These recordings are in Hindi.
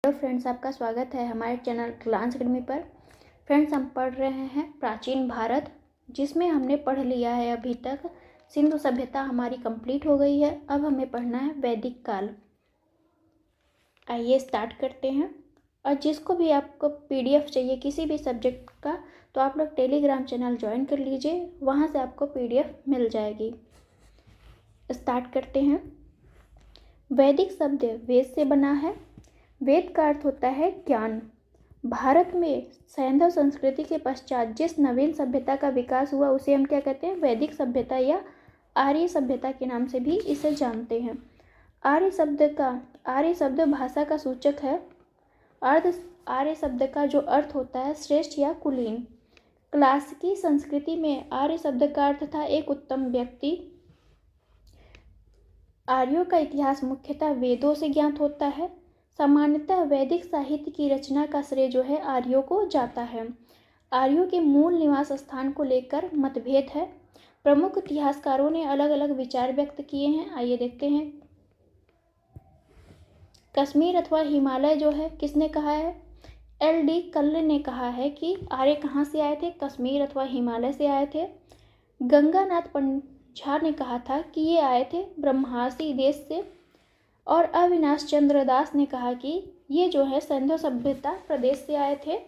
हेलो फ्रेंड्स, आपका स्वागत है हमारे चैनल क्लांस अकेडमी पर। फ्रेंड्स, हम पढ़ रहे हैं प्राचीन भारत, जिसमें हमने पढ़ लिया है अभी तक सिंधु सभ्यता हमारी कंप्लीट हो गई है। अब हमें पढ़ना है वैदिक काल। आइए स्टार्ट करते हैं। और जिसको भी आपको पीडीएफ चाहिए किसी भी सब्जेक्ट का, तो आप लोग टेलीग्राम चैनल ज्वाइन कर लीजिए, वहाँ से आपको पीडीएफ मिल जाएगी। स्टार्ट करते हैं। वैदिक शब्द वेद से बना है। वेद का अर्थ होता है ज्ञान। भारत में सैंधव संस्कृति के पश्चात जिस नवीन सभ्यता का विकास हुआ उसे हम क्या कहते हैं? वैदिक सभ्यता या आर्य सभ्यता के नाम से भी इसे जानते हैं। आर्य शब्द भाषा का सूचक है। आर्य शब्द का जो अर्थ होता है श्रेष्ठ या कुलीन। क्लासिकी संस्कृति में आर्य शब्द का अर्थ था एक उत्तम व्यक्ति। आर्यों का इतिहास मुख्यतः वेदों से ज्ञात होता है। सामान्यतः वैदिक साहित्य की रचना का श्रेय जो है आर्यों को जाता है। आर्यों के मूल निवास स्थान को लेकर मतभेद है। प्रमुख इतिहासकारों ने अलग अलग विचार व्यक्त किए हैं। आइए देखते हैं। कश्मीर अथवा हिमालय जो है किसने कहा है? LD कल्ल ने कहा है कि आर्य कहाँ से आए थे? कश्मीर अथवा हिमालय से आए थे। गंगानाथ झा ने कहा था कि ये आए थे ब्रह्मासी देश से। और अविनाश चंद्र दास ने कहा कि ये जो है सिंधु सभ्यता प्रदेश से आए थे।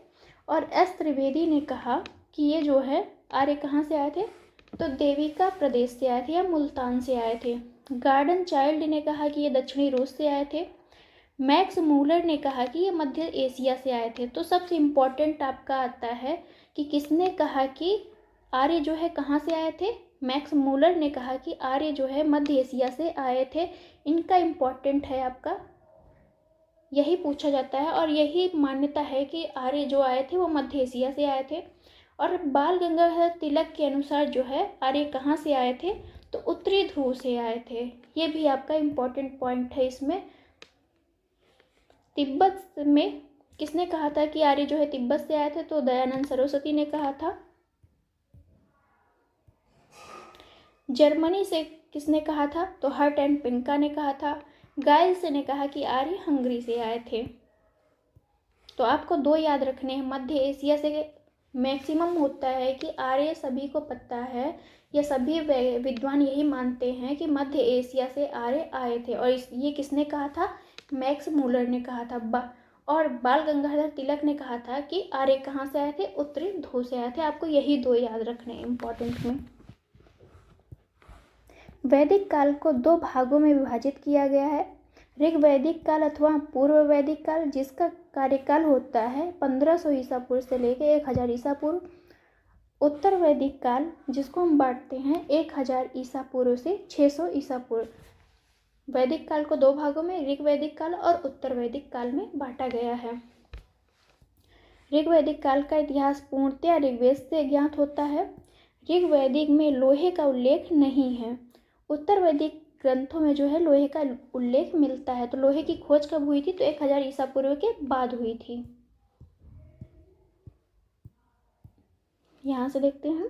और S त्रिवेदी ने कहा कि ये जो है आर्य कहाँ से आए थे? तो देविका प्रदेश से आए थे या मुल्तान से आए थे। गार्डन चाइल्ड ने कहा कि ये दक्षिणी रूस से आए थे। मैक्स मूलर ने कहा कि ये मध्य एशिया से आए थे। तो सबसे इम्पोर्टेंट आपका आता है कि किसने कहा कि आर्य जो है कहाँ से आए थे? मैक्स मूलर ने कहा कि आर्य जो है मध्य एशिया से आए थे। इनका इम्पोर्टेंट है आपका, यही पूछा जाता है और यही मान्यता है कि आर्य जो आए थे वो मध्य एशिया से आए थे। और बाल गंगाधर तिलक के अनुसार जो है आर्य कहाँ से आए थे? तो उत्तरी ध्रुव से आए थे। ये भी आपका इम्पोर्टेंट पॉइंट है इसमें। तिब्बत में किसने कहा था कि आर्य जो है तिब्बत से आए थे? तो दयानंद सरस्वती ने कहा था। जर्मनी से किसने कहा था? तो हर्ट एंड पिंका ने कहा था। गाइल्स ने कहा कि आर्य हंगरी से आए थे। तो आपको दो याद रखने हैं। मध्य एशिया से मैक्सिमम होता है कि आर्य सभी को पता है या सभी विद्वान यही मानते हैं कि मध्य एशिया से आर्य आए थे। और ये किसने कहा था? मैक्स मूलर ने कहा था। और बाल गंगाधर तिलक ने कहा था कि आर्य कहाँ से आए थे? उत्तरी ध्रुव से आए थे। आपको यही दो याद रखने हैं इम्पोर्टेंट में। वैदिक काल को दो भागों में विभाजित किया गया है। ऋग वैदिक काल अथवा पूर्व वैदिक काल, जिसका कार्यकाल होता है 1500 ईसा पूर्व से लेकर 1000 ईसा पूर्व। उत्तर वैदिक काल, जिसको हम बांटते हैं 1000 ईसा पूर्व से 600 ईसा पूर्व। वैदिक काल को दो भागों में ऋग वैदिक काल और उत्तर वैदिक काल में बांटा गया है। ऋग वैदिक काल का इतिहास पूर्णतया ऋग्वेद से ज्ञात होता है। ऋग वैदिक में लोहे का उल्लेख नहीं है। उत्तर वैदिक ग्रंथों में जो है लोहे का उल्लेख मिलता है। तो लोहे की खोज कब हुई थी? तो 1000 ईसा पूर्व के बाद हुई थी। यहाँ से देखते हैं।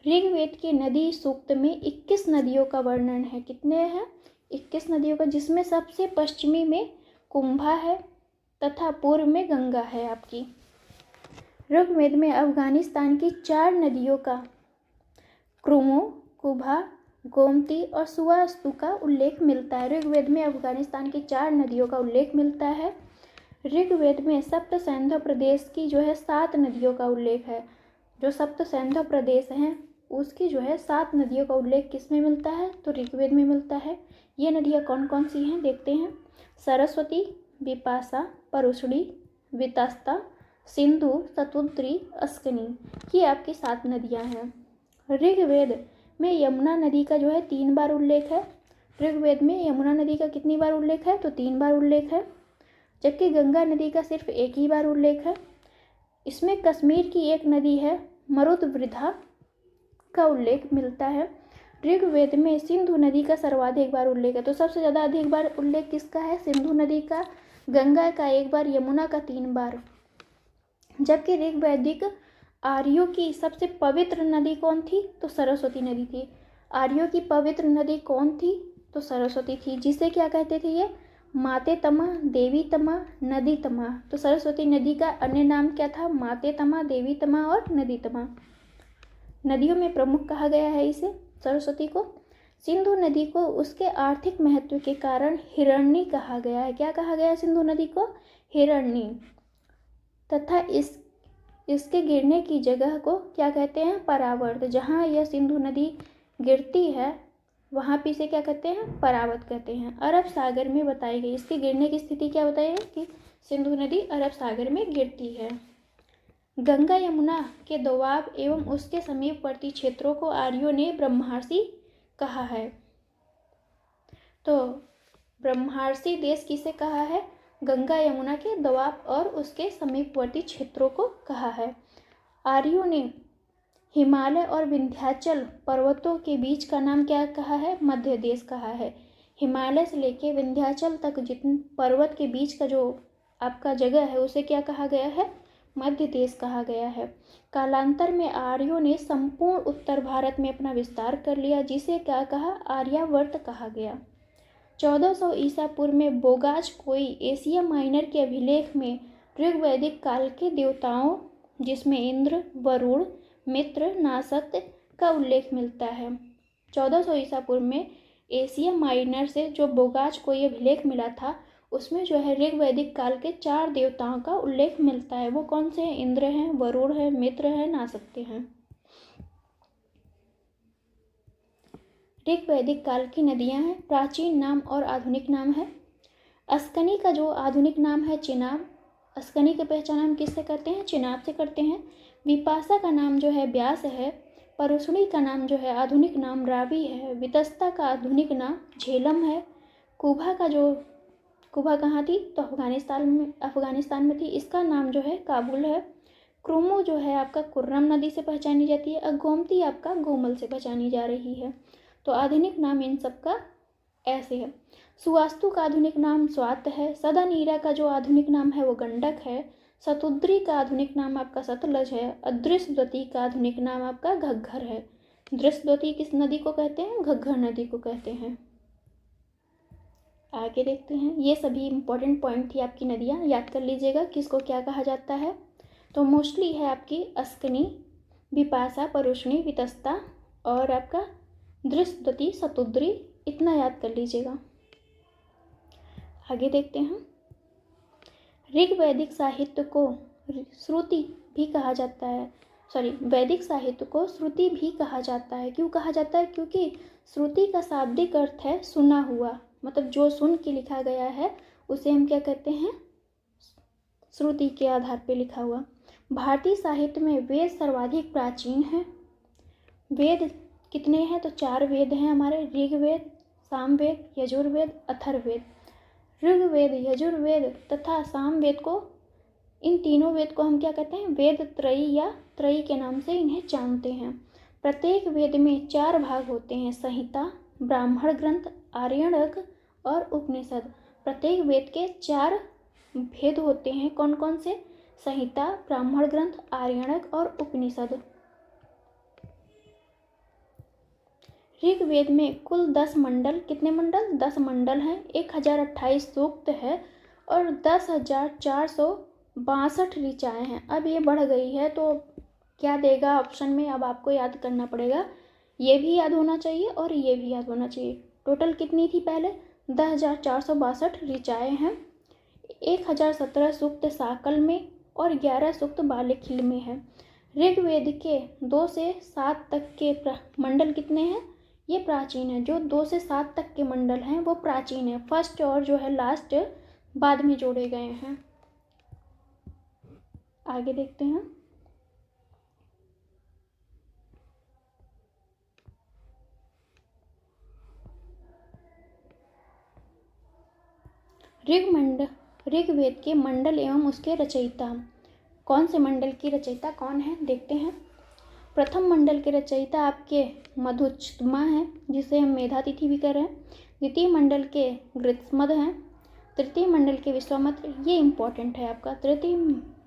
ऋग्वेद के नदी सूक्त में 21 नदियों का वर्णन है। कितने हैं? 21 नदियों का, जिसमें सबसे पश्चिमी में कुंभा है तथा पूर्व में गंगा है आपकी। ऋग्वेद में अफगानिस्तान की 4 नदियों का क्रुमो, कुभा, गोमती और सुवास्तु का उल्लेख मिलता है। ऋग्वेद में अफगानिस्तान की 4 नदियों का उल्लेख मिलता है। ऋग्वेद में सप्त सैंधव प्रदेश की जो है 7 नदियों का उल्लेख है। जो सप्त सैंधव प्रदेश हैं उसकी जो है 7 नदियों का उल्लेख किस में मिलता है? तो ऋग्वेद में मिलता है। ये नदियाँ कौन कौन सी हैं देखते हैं। सरस्वती, विपाशा, परुष्णी, वितस्ता, सिंधु, शतुद्री, अस्कनी, ये आपकी 7 नदियाँ हैं। ऋग्वेद में यमुना नदी का जो है 3 बार उल्लेख है। ऋग्वेद में यमुना नदी का कितनी बार उल्लेख है? तो 3 बार उल्लेख है। जबकि गंगा नदी का सिर्फ 1 ही बार उल्लेख है। इसमें कश्मीर की एक नदी है मरुदवृद्धा का उल्लेख मिलता है। ऋग्वेद में सिंधु नदी का सर्वाधिक बार उल्लेख है। तो सबसे ज़्यादा अधिक बार उल्लेख किसका है? सिंधु नदी का। गंगा का 1 बार, यमुना का 3 बार। जबकि ऋग्वैदिक आर्यों की सबसे पवित्र नदी कौन थी? तो सरस्वती नदी थी। आर्यों की पवित्र नदी कौन थी? तो सरस्वती थी, जिसे क्या कहते थे? ये मातेतमा, देवीतमा, नदीतमा। तो सरस्वती नदी का अन्य नाम क्या था? मातेतमा, देवीतमा और नदीतमा। नदियों में प्रमुख कहा गया है इसे, सरस्वती को। सिंधु नदी को उसके आर्थिक महत्व के कारण हिरण्य कहा गया है। क्या कहा गया है सिंधु नदी को? हिरण्य। तथा इसके गिरने की जगह को क्या कहते हैं? परावर्त। जहाँ यह सिंधु नदी गिरती है वहाँ पे इसे क्या कहते हैं? परावर्त कहते हैं। अरब सागर में बताई गई इसके गिरने की स्थिति क्या बताई है कि सिंधु नदी अरब सागर में गिरती है। गंगा यमुना के दोआब एवं उसके समीपवर्ती क्षेत्रों को आर्यों ने ब्रह्मर्षि कहा है। तो ब्रह्मर्षि देश किसे कहा है? गंगा यमुना के दोआब और उसके समीपवर्ती क्षेत्रों को कहा है। आर्यों ने हिमालय और विंध्याचल पर्वतों के बीच का नाम क्या कहा है? मध्य देश कहा है। हिमालय से लेके विंध्याचल तक जितने पर्वत के बीच का जो आपका जगह है उसे क्या कहा गया है? मध्य देश कहा गया है। कालांतर में आर्यों ने संपूर्ण उत्तर भारत में अपना विस्तार कर लिया, जिसे क्या कहा? आर्यावर्त कहा गया। 1400 ईसा पूर्व में बोगाज कोई एशिया माइनर के अभिलेख में ऋग्वैदिक काल के देवताओं जिसमें इंद्र, वरुण, मित्र, नासत्य का उल्लेख मिलता है। 1400 ईसा पूर्व में एशिया माइनर से जो बोगाज को ये अभिलेख मिला था उसमें जो है ऋग्वैदिक काल के 4 देवताओं का उल्लेख मिलता है। वो कौन से हैं? इंद्र हैं, वरुण है, मित्र है, नासत्य हैं। ऋग्वैदिक काल की नदियां हैं। प्राचीन नाम और आधुनिक नाम है। अस्कनी का जो आधुनिक नाम है चिनाब। अस्कनी की पहचान हम किससे करते हैं? चिनाब से करते हैं। विपाशा का नाम जो है ब्यास है। परुष्णी का नाम जो है आधुनिक नाम रावी है। वितस्ता का आधुनिक नाम झेलम है। कुभा कहाँ थी? तो अफगानिस्तान में थी। इसका नाम जो है काबुल है। क्रोमो जो है आपका कुर्रम नदी से पहचानी जाती है। और गोमती आपका गोमल से पहचानी जा रही है। तो आधुनिक नाम इन सब का ऐसे है। सुवास्तु का आधुनिक नाम स्वात है। सदानीरा का जो आधुनिक नाम है वो गंडक है। शतुद्री का आधुनिक नाम आपका सतलज है। अदृश्यवती का आधुनिक नाम आपका घग्घर है। दृश्यवती किस नदी को कहते हैं? घग्घर नदी को कहते हैं। आगे देखते हैं। ये सभी इंपॉर्टेंट पॉइंट थी आपकी नदियाँ, याद कर लीजिएगा किसको क्या कहा जाता है। तो मोस्टली है आपकी अस्कनी, विपाशा, परुष्णी, वितस्ता और आपका दृश्यवती, शतुद्री, इतना याद कर लीजिएगा। आगे देखते हैं। ऋग्वैदिक साहित्य को श्रुति भी कहा जाता है। वैदिक साहित्य को श्रुति भी कहा जाता है। क्यों कहा जाता है? क्योंकि श्रुति का शाब्दिक अर्थ है सुना हुआ, मतलब जो सुन के लिखा गया है उसे हम क्या कहते हैं? श्रुति के आधार पर लिखा हुआ। भारतीय साहित्य में वेद सर्वाधिक प्राचीन है। वेद कितने हैं? तो 4 वेद हैं हमारे। ऋग्वेद, सामवेद, यजुर्वेद, अथर्ववेद। ऋग्वेद, यजुर्वेद तथा सामवेद को, इन तीनों वेद को हम क्या कहते हैं? वेद त्रयी या त्रयी के नाम से इन्हें जानते हैं। प्रत्येक वेद में 4 भाग होते हैं: संहिता, ब्राह्मण ग्रंथ, आर्यणक और उपनिषद। प्रत्येक वेद के 4 भेद होते हैं। कौन कौन से? संहिता, ब्राह्मण ग्रंथ, आर्यणक और उपनिषद। ऋग्वेद में कुल 10 मंडल, कितने मंडल? 10 मंडल हैं। 1028 सूक्त है और 10,462 ऋचाएँ हैं। अब ये बढ़ गई है तो क्या देगा ऑप्शन में? अब आपको याद करना पड़ेगा। ये भी याद होना चाहिए और ये भी याद होना चाहिए। टोटल कितनी थी पहले? 10,462 ऋचाएँ हैं। 1017 सूक्त साकल में और 11 सूक्त बालेखिल में है। ऋग्वेद के 2 से 7 तक के मंडल कितने हैं? ये प्राचीन है। जो 2 से 7 तक के मंडल हैं वो प्राचीन है। फर्स्ट और जो है लास्ट बाद में जोड़े गए हैं। आगे देखते हैं। ऋग्वेद के मंडल एवं उसके रचयिता। कौन से मंडल की रचयिता कौन है? देखते हैं। प्रथम मंडल के रचयिता आपके मधुच्छमा हैं, जिसे हम मेधातिथि भी कर रहे हैं। द्वितीय मंडल के गृत्समद हैं। तृतीय मंडल के विश्वामित्र, ये इंपॉर्टेंट है आपका। तृतीय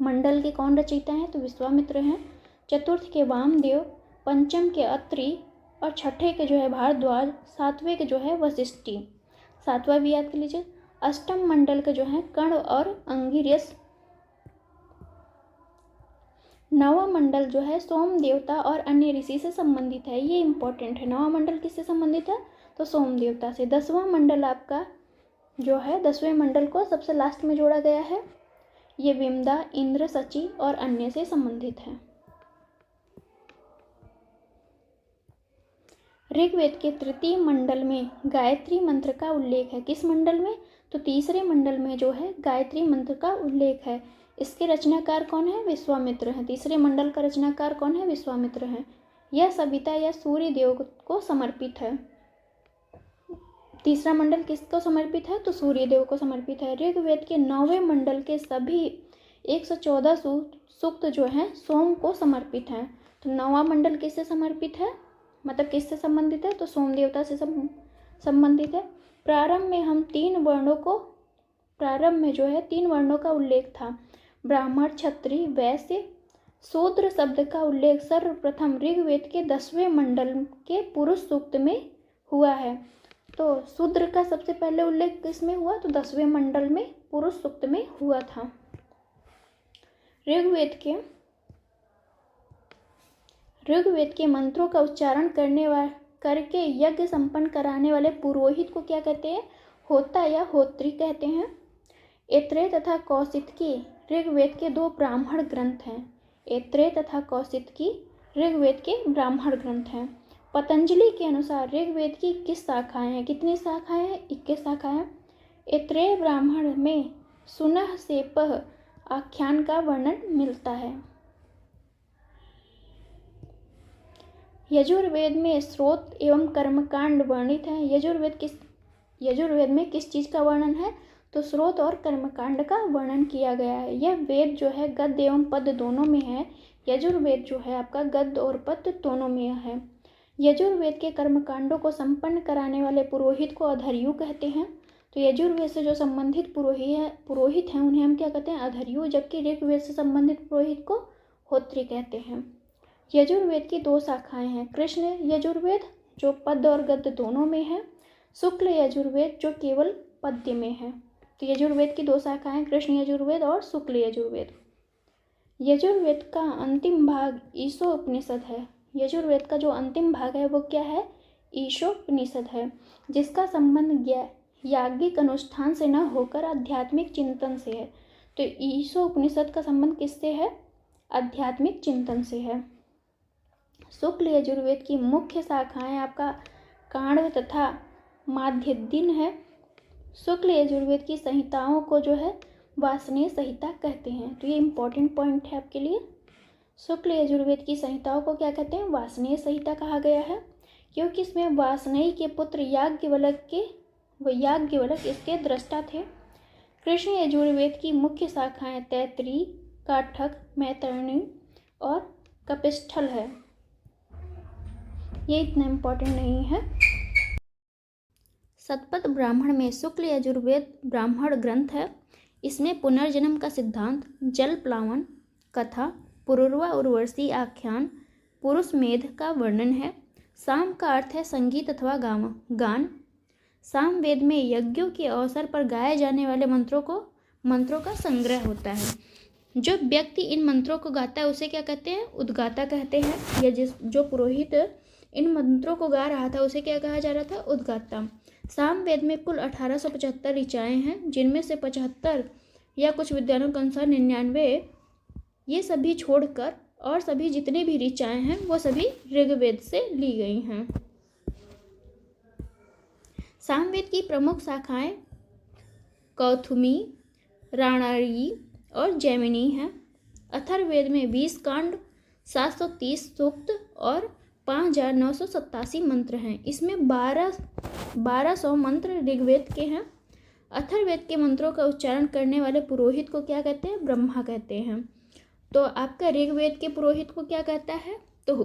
मंडल के कौन रचयिता हैं? तो विश्वामित्र हैं। चतुर्थ के वामदेव, पंचम के अत्रि और छठे के जो है भारद्वाज, 7वें के जो है वशिष्ठी। 7वां भी याद कर लीजिए। अष्टम मंडल के जो है कर्ण और अंगिरस। नवम मंडल जो है सोम देवता और अन्य ऋषि से संबंधित है। ये इंपॉर्टेंट है। नवम मंडल किससे संबंधित है? तो सोम देवता से। 10वां मंडल आपका जो है 10वें मंडल को सबसे लास्ट में जोड़ा गया है। ये विमदा, इंद्र, शची और अन्य से संबंधित है। ऋग्वेद के तृतीय मंडल में गायत्री मंत्र का उल्लेख है। किस मंडल में? तो तीसरे मंडल में जो है गायत्री मंत्र का उल्लेख है। इसके रचनाकार कौन है? विश्वामित्र हैं। तीसरे मंडल का रचनाकार कौन है? विश्वामित्र हैं। यह सविता या सूर्य देव को समर्पित है। तीसरा मंडल किसको समर्पित है? तो सूर्य देव को समर्पित है। ऋग्वेद के 9वें मंडल के सभी 114 सूक्त जो हैं सोम को समर्पित हैं। तो 9वां मंडल किससे समर्पित है? मतलब किससे संबंधित है? तो सोम देवता से संबंधित है। प्रारंभ में जो है 3 वर्णों का उल्लेख था। ब्राह्मण, क्षत्रिय, वैश्य, शूद्र शब्द का उल्लेख सर्वप्रथम ऋग्वेद के 10वें मंडल के पुरुष सूक्त में हुआ है। तो शूद्र का सबसे पहले उल्लेख किसमें हुआ? तो 10वें मंडल में पुरुष सूक्त में हुआ था। ऋग्वेद के मंत्रों का उच्चारण करके यज्ञ संपन्न कराने वाले पुरोहित को क्या कहते हैं? होता या होत्री कहते हैं। ऐत्रेय तथा कौशितकी ऋग्वेद के 2 ब्राह्मण ग्रंथ हैं। ऐत्रेय तथा कौशितकी ऋग्वेद के ब्राह्मण ग्रंथ हैं। पतंजलि के अनुसार ऋग्वेद की 21 शाखाएं हैं। कितनी शाखाएं हैं? 21 शाखाएं। ऐत्रेय ब्राह्मण में सुनह सेपह आख्यान का वर्णन मिलता है। यजुर्वेद में स्रोत एवं कर्मकांड वर्णित हैं। यजुर्वेद में किस चीज का वर्णन है? तो स्रोत और कर्मकांड का वर्णन किया गया है। यह वेद जो है गद्य एवं पद्य दोनों में है। यजुर्वेद जो है आपका गद्य और पद्य दोनों में है। यजुर्वेद के कर्मकांडों को संपन्न कराने वाले पुरोहित को अधर्यु कहते हैं। तो यजुर्वेद से जो संबंधित पुरोहित हैं उन्हें हम क्या कहते हैं? अधर्यु। जबकि ऋग्वेद से संबंधित पुरोहित को होत्री कहते हैं। यजुर्वेद की 2 शाखाएं हैं। कृष्ण यजुर्वेद जो पद्य और गद्य दोनों में है। शुक्ल यजुर्वेद जो केवल पद्य में है। तो यजुर्वेद की 2 शाखाएं कृष्ण यजुर्वेद और शुक्ल यजुर्वेद। यजुर्वेद का अंतिम भाग ईशोपनिषद है। यजुर्वेद का जो अंतिम भाग है वो क्या है? ईशोपनिषद है, जिसका संबंध याज्ञिक अनुष्ठान से न होकर आध्यात्मिक चिंतन से है। तो ईशोपनिषद का संबंध किससे है? आध्यात्मिक चिंतन से है। शुक्ल यजुर्वेद की मुख्य शाखाएं आपका काण्व तथा माध्यदिन है। शुक्ल यजुर्वेद की संहिताओं को जो है वासनीय संहिता कहते हैं। तो ये इंपॉर्टेंट पॉइंट है आपके लिए। शुक्ल यजुर्वेद की संहिताओं को क्या कहते हैं? वासनीय संहिता कहा गया है, क्योंकि इसमें वासनीय के पुत्र याज्ञवल्क इसके दृष्टा थे। कृष्ण यजुर्वेद की मुख्य शाखाएं तैत्तिरीय, काठक, मैतरणी और कपिस्थल है। ये इतना इम्पोर्टेंट नहीं है। शतपथ ब्राह्मण में शुक्ल यजुर्वेद ब्राह्मण ग्रंथ है। इसमें पुनर्जन्म का सिद्धांत, जल प्लावन, कथा, पुरुरवा उर्वशी आख्यान, पुरुष मेध का वर्णन है। साम का अर्थ है संगीत अथवा गान। साम वेद में यज्ञों के अवसर पर गाए जाने वाले मंत्रों का संग्रह होता है। जो व्यक्ति इन मंत्रों को गाता है उसे क्या कहते हैं? उद्गाता कहते हैं। या जो पुरोहित इन मंत्रों को गा रहा था उसे क्या कहा जा रहा था? उद्गाता। सामवेद में कुल 1875 ऋचाएँ हैं, जिनमें से 75 या कुछ विद्वानों के अनुसार 99 ये सभी छोड़कर और सभी जितने भी ऋचाएँ हैं वो सभी ऋग्वेद से ली गई हैं। सामवेद की प्रमुख शाखाएं कौथुमी, राणारी और जैमिनी हैं। अथर्ववेद में 20 कांड, 730 सूक्त और 5987 मंत्र हैं। इसमें 1200 मंत्र ऋग्वेद के हैं। अथर्ववेद के मंत्रों का उच्चारण करने वाले पुरोहित को क्या कहते हैं? ब्रह्मा कहते हैं। तो आपका ऋग्वेद के पुरोहित को क्या कहता है? तो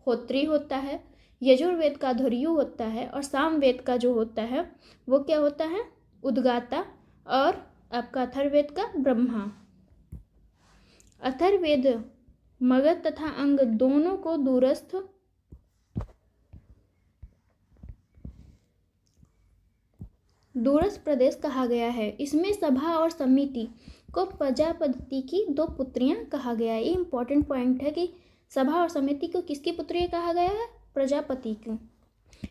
होत्री होता है। यजुर्वेद का अधर्यु होता है और सामवेद का जो होता है वो क्या होता है? उद्गाता। और आपका अथर्ववेद का ब्रह्मा। अथर्ववेद मगध तथा अंग दोनों को दूरस्थ दूरस्थ प्रदेश कहा गया है। इसमें सभा और समिति को प्रजापति की 2 पुत्रियां कहा गया है। ये इंपॉर्टेंट पॉइंट है कि सभा और समिति को किसकी पुत्री कहा गया है? प्रजापति की।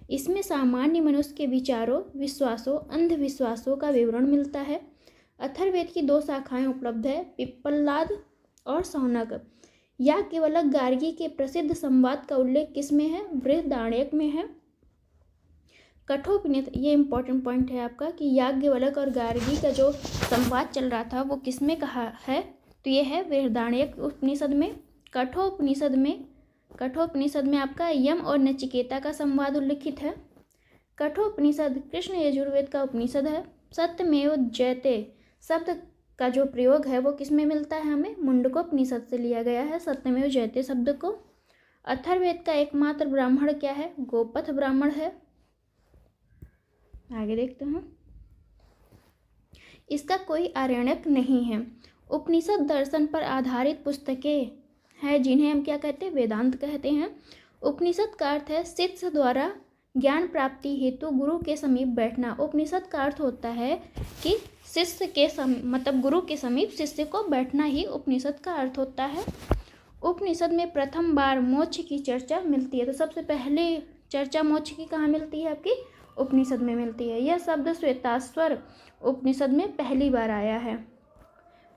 इसमें सामान्य मनुष्य के विचारों, विश्वासों, अंधविश्वासों का विवरण मिलता है। अथर्ववेद की 2 शाखाएं उपलब्ध है, पिप्पलाद और शौनक। याज्ञवल्क्य गार्गी के प्रसिद्ध संवाद का उल्लेख किसमें है? बृहदारण्यक में है। कठोपनिषद, ये इंपॉर्टेंट पॉइंट है आपका कि याज्ञवल्क्य और गार्गी का जो संवाद चल रहा था वो किसमें कहा है? तो ये है बृहदारण्यक उपनिषद में। कठोपनिषद में आपका यम और नचिकेता का संवाद उल्लिखित है। कठोपनिषद कृष्ण यजुर्वेद का उपनिषद है। सत्यमेव जयते शब्द का जो प्रयोग है वो किसमें मिलता है? हमें मुंडकोपनिषद से लिया गया है सत्यमेव जयते शब्द को। अथर्ववेद का एकमात्र ब्राह्मण क्या है? गोपथ ब्राह्मण है। आगे देखते हैं। इसका कोई आरण्यक नहीं है। उपनिषद दर्शन पर आधारित पुस्तकें हैं जिन्हें हम क्या कहते हैं? वेदांत कहते हैं। उपनिषद का अर्थ है शिष्य द्वारा ज्ञान प्राप्ति हेतु गुरु के समीप बैठना। उपनिषद का अर्थ होता है कि शिष्य के मतलब गुरु के समीप शिष्य को बैठना ही उपनिषद का अर्थ होता है। उपनिषद में प्रथम बार मोक्ष की चर्चा मिलती है। तो सबसे पहले चर्चा मोक्ष की कहाँ मिलती है? आपकी उपनिषद में मिलती है। यह शब्द श्वेताश्वर उपनिषद में पहली बार आया है।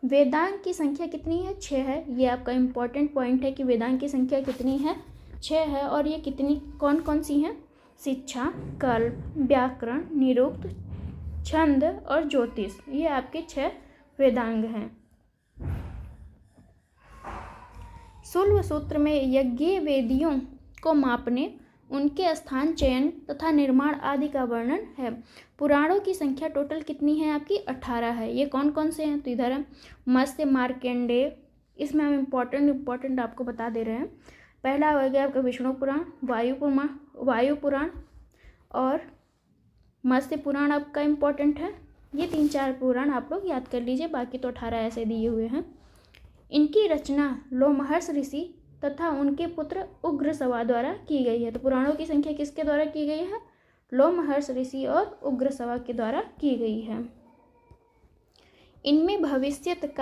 वेदांग की संख्या कितनी है? 6 है। ये आपका इम्पोर्टेंट पॉइंट है कि वेदांग की संख्या कितनी है? 6 है। और ये कितनी कौन कौन सी हैं? शिक्षा, कल्प, व्याकरण, निरुक्त, छंद और ज्योतिष। ये आपके 6 वेदांग हैं। शुल्ब सूत्र में यज्ञ वेदियों को मापने, उनके स्थान चयन तथा निर्माण आदि का वर्णन है। पुराणों की संख्या टोटल कितनी है? आपकी 18 है। ये कौन कौन से हैं? तो इधर है मत्स्य, मार्कंडेय। इसमें हम इम्पोर्टेंट आपको बता दे रहे हैं। पहला हो गया आपका विष्णु पुराण, वायु पुराण और मत्स्य पुराण आपका इम्पोर्टेंट है। ये 3-4 पुराण आप लोग याद कर लीजिए, बाकी तो 18 ऐसे दिए हुए हैं। इनकी रचना लोमहर्ष ऋषि तथा उनके पुत्र उग्रश्रवा द्वारा की गई है। तो पुराणों की संख्या किसके द्वारा की गई है? लोमहर्ष ऋषि और उग्रश्रवा के द्वारा की गई है। इनमें भविष्यत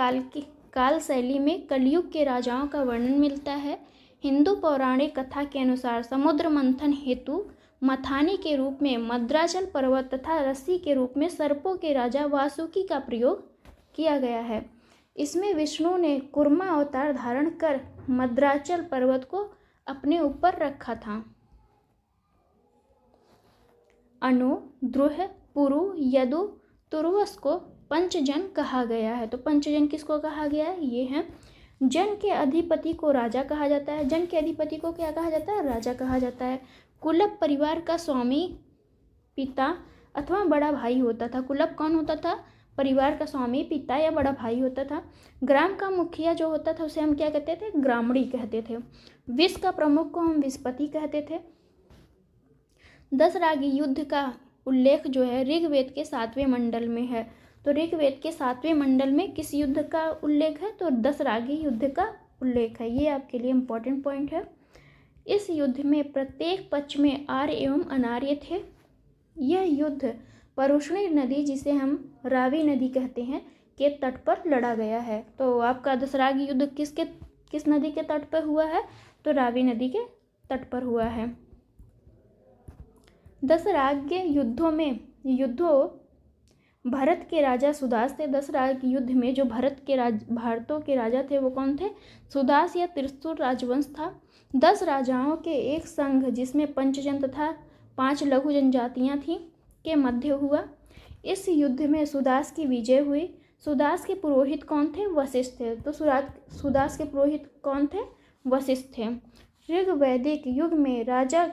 काल शैली में कलयुग के राजाओं का वर्णन मिलता है। हिंदू पौराणिक कथा के अनुसार समुद्र मंथन हेतु मथानी के रूप में मद्राचल पर्वत तथा रस्सी के रूप में सर्पों के राजा वासुकी का प्रयोग किया गया है। इसमें विष्णु ने कूर्मा अवतार धारण कर मद्राचल पर्वत को अपने ऊपर रखा था। अनु, द्रुह, पुरु, यदु, तुर्वस को पंचजन कहा गया है। तो पंचजन किसको कहा गया है? ये हैं। जन के अधिपति को राजा कहा जाता है। जन के अधिपति को क्या कहा जाता है? राजा कहा जाता है। कुलप परिवार का स्वामी पिता अथवा बड़ा भाई होता था। कुलप कौन होता था? परिवार का स्वामी पिता या बड़ा भाई होता था। ग्राम का मुखिया जो होता था उसे हम क्या कहते थे? ग्रामणी कहते थे। विष का प्रमुख को हम विषपति कहते थे। 10 रागी युद्ध का उल्लेख जो है ऋग्वेद के 7वें मंडल में है। तो ऋग्वेद के 7वें मंडल में किस युद्ध का उल्लेख है? तो 10 रागी युद्ध का उल्लेख है। ये आपके लिए इम्पोर्टेंट पॉइंट है। इस युद्ध में प्रत्येक पक्ष में आर्य एवं अनार्य थे। यह युद्ध परुष्णी नदी, जिसे हम रावी नदी कहते हैं, के तट पर लड़ा गया है। तो आपका 10 रागी युद्ध किस नदी के तट पर हुआ है? तो रावी नदी के तट पर हुआ है। 10 राग्य युद्धों भरत के राजा सुदास थे। 10 राग युद्ध में जो भारतों के राजा थे वो कौन थे? सुदास या त्रिशूर राजवंश था। 10 राजाओं के एक संघ जिसमें पंचजन तथा 5 लघु जनजातियां थीं के मध्य हुआ। इस युद्ध में सुदास की विजय हुई। सुदास के पुरोहित कौन थे? वशिष्ठ थे। तो सुदास के पुरोहित कौन थे? वशिष्ठ थे। ऋग्वैदिक युग में राजा